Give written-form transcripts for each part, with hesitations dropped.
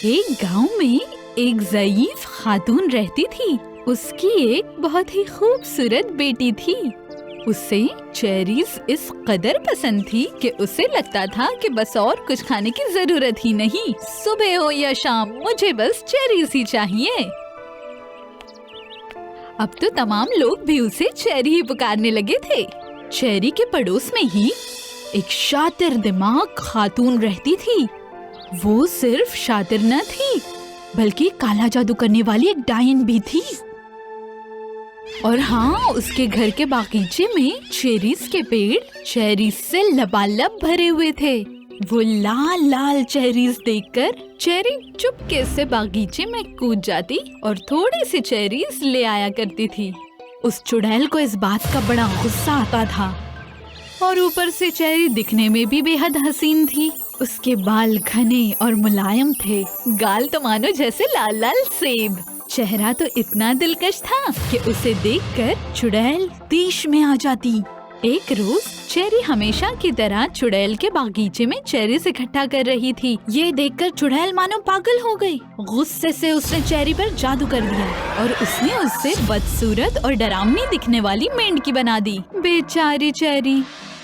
ایک گاؤں میں ایک ضعیف خاتون رہتی تھی۔ اس کی ایک بہت ہی خوبصورت بیٹی تھی۔ اسے چیریز اس قدر پسند تھی کہ اسے لگتا تھا کہ بس اور کچھ کھانے کی ضرورت ہی نہیں، صبح ہو یا شام مجھے بس چیریز ہی چاہیے۔ اب تو تمام لوگ بھی اسے چیری ہی پکارنے لگے تھے۔ چیری کے پڑوس میں ہی ایک شاطر دماغ خاتون رہتی تھی۔ وہ صرف شاطر نہ تھی بلکہ کالا جادو کرنے والی ایک ڈائن بھی تھی۔ اور ہاں، اس کے گھر کے باغیچے میں چیریز کے پیڑ چیریز سے لبالب بھرے ہوئے تھے۔ وہ لال لال چیریز دیکھ کر چیری چپکے سے باغیچے میں کود جاتی اور تھوڑی سی چیریز لے آیا کرتی تھی۔ اس چڑیل کو اس بات کا بڑا غصہ آتا تھا، اور اوپر سے چیری دکھنے میں بھی بے حد حسین تھی۔ اس کے بال گھنے اور ملائم تھے، گال تو مانو جیسے لال لال سیب۔ چہرہ تو اتنا دلکش تھا کہ اسے دیکھ کر چڑیل تیش میں آ جاتی۔ ایک روز چیری ہمیشہ کی طرح چڑیل کے باغیچے میں چیریز اکٹھا کر رہی تھی۔ یہ دیکھ کر چڑیل مانو پاگل ہو گئی۔ غصے سے اس نے چیری پر جادو کر دیا اور اس نے اس سے بدصورت اور ڈراؤنی دکھنے والی مینڈکی بنا دی۔ بیچاری چیری۔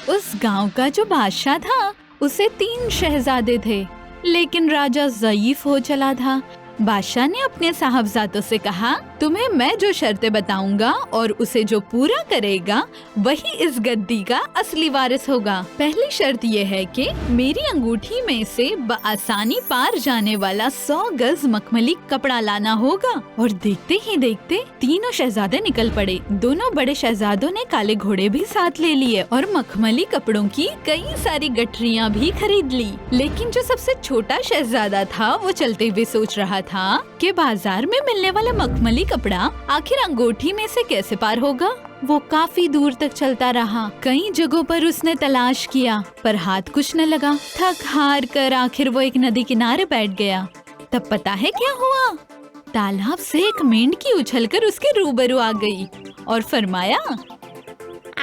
اس گاؤں کا جو بادشاہ تھا اسے 3 شہزادے تھے، لیکن راجا ضعیف ہو چلا تھا۔ بادشاہ نے اپنے صاحبزادوں سے کہا، تمہیں میں جو شرطیں بتاؤں گا اور اسے جو پورا کرے گا وہی اس گدی کا اصلی وارث ہوگا۔ پہلی شرط یہ ہے کہ میری انگوٹھی میں سے بآسانی پار جانے والا 100 گز مخملی کپڑا لانا ہوگا۔ اور دیکھتے ہی دیکھتے تینوں شہزادے نکل پڑے۔ دونوں بڑے شہزادوں نے کالے گھوڑے بھی ساتھ لے لیے اور مخملی کپڑوں کی کئی ساری گٹھریاں بھی خرید لی۔ لیکن جو سب سے چھوٹا شہزادہ تھا وہ چلتے ہوئے سوچ رہا تھا کہ بازار میں ملنے والا مخملی کپڑا آخر انگوٹھی میں سے کیسے پار ہوگا۔ وہ کافی دور تک چلتا رہا، کئی جگہوں پر اس نے تلاش کیا پر ہاتھ کچھ نہ لگا۔ تھک ہار کر آخر وہ ایک ندی کنارے بیٹھ گیا۔ تب پتا ہے کیا ہوا؟ تالاب سے ایک مینڈکی اچھل کر اس کے روبرو آ گئی اور فرمایا،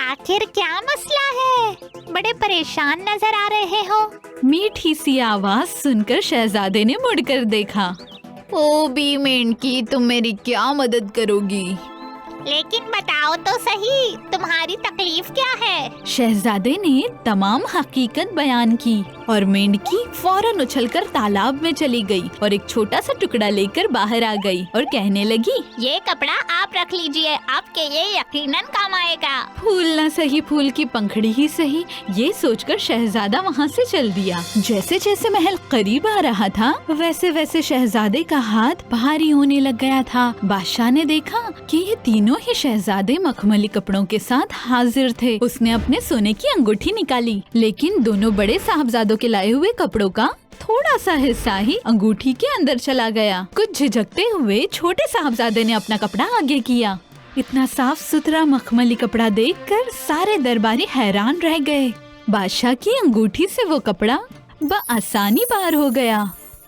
آخر کیا مسئلہ ہے؟ بڑے پریشان نظر آ رہے ہو۔ میٹھی سی آواز سن کر شہزادے نے مڑ کر دیکھا۔ او بی مینڈکی، تم میری کیا مدد کرو گی؟ لیکن بتاؤ تو صحیح، تمہاری تکلیف کیا ہے؟ شہزادے نے تمام حقیقت بیان کی اور مینڈکی فوراً اچھل کر تالاب میں چلی گئی اور ایک چھوٹا سا ٹکڑا لے کر باہر آ گئی اور کہنے لگی، یہ کپڑا آپ رکھ لیجئے، آپ کے یہ یقیناً کام آئے گا۔ پھول نہ سہی پھول کی پنکھڑی ہی سہی، یہ سوچ کر شہزادہ وہاں سے چل دیا۔ جیسے جیسے محل قریب آ رہا تھا ویسے ویسے شہزادے کا ہاتھ بھاری ہونے لگ گیا تھا۔ بادشاہ نے دیکھا کہ یہ تینوں ہی شہزادے مخملی کپڑوں کے ساتھ حاضر تھے۔ اس نے اپنے سونے کی انگوٹھی نکالی، لیکن دونوں بڑے صاحبزادوں کے لائے ہوئے کپڑوں کا تھوڑا سا حصہ ہی انگوٹھی کے اندر چلا گیا۔ کچھ جھجکتے ہوئے چھوٹے صاحبزادے نے اپنا کپڑا آگے کیا۔ اتنا صاف ستھرا مخملی کپڑا دیکھ کر سارے درباری حیران رہ گئے۔ بادشاہ کی انگوٹھی سے وہ کپڑا بآسانی پار ہو گیا۔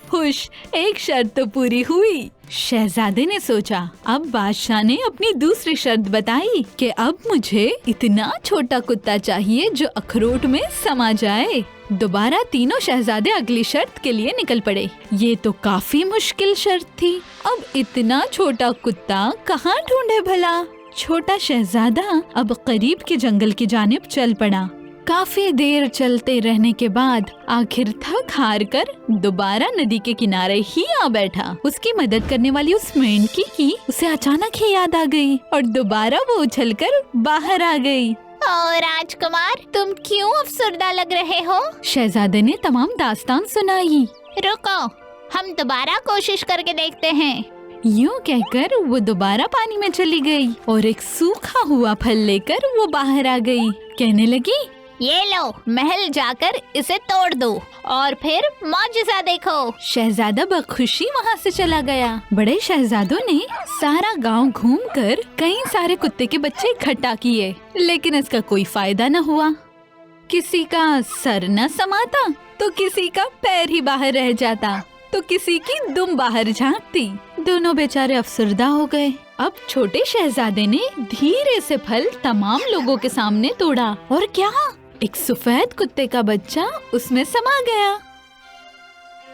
خوش، ایک شرط تو پوری ہوئی۔ شہزادے نے سوچا، اب بادشاہ نے اپنی دوسری شرط بتائی کہ اب مجھے اتنا چھوٹا کتا چاہیے جو اخروٹ میں سما جائے۔ دوبارہ تینوں شہزادے اگلی شرط کے لیے نکل پڑے۔ یہ تو کافی مشکل شرط تھی۔ اب اتنا چھوٹا کتا کہاں ڈھونڈے بھلا؟ چھوٹا شہزادہ اب قریب کے جنگل کی جانب چل پڑا۔ کافی دیر چلتے رہنے کے بعد آخر تھک ہار کر دوبارہ ندی کے کنارے ہی آ بیٹھا۔ اس کی مدد کرنے والی اس مینڈکی کی اسے اچانک ہی یاد آ گئی اور دوبارہ وہ اچھل کر باہر آ گئی۔ اور راجکمار، تم کیوں افسردہ لگ رہے ہو؟ شہزادے نے تمام داستان سنائی۔ رکو، ہم دوبارہ کوشش کر کے دیکھتے ہیں۔ یوں کہہ کر وہ دوبارہ پانی میں چلی گئی اور ایک سوکھا ہوا پھل لے کر وہ باہر آ گئی۔ کہنے لگی، یہ لو، محل جا کر اسے توڑ دو اور پھر معجزہ دیکھو۔ شہزادہ بخوشی وہاں سے چلا گیا۔ بڑے شہزادوں نے سارا گاؤں گھوم کر کئی سارے کتے کے بچے اکٹھا کیے، لیکن اس کا کوئی فائدہ نہ ہوا۔ کسی کا سر نہ سماتا تو کسی کا پیر ہی باہر رہ جاتا تو کسی کی دم باہر جھانکتی۔ دونوں بیچارے افسردہ ہو گئے۔ اب چھوٹے شہزادے نے دھیرے سے پھل تمام لوگوں کے سامنے توڑا اور کیا، ایک سفید کتے کا بچہ اس میں سما گیا۔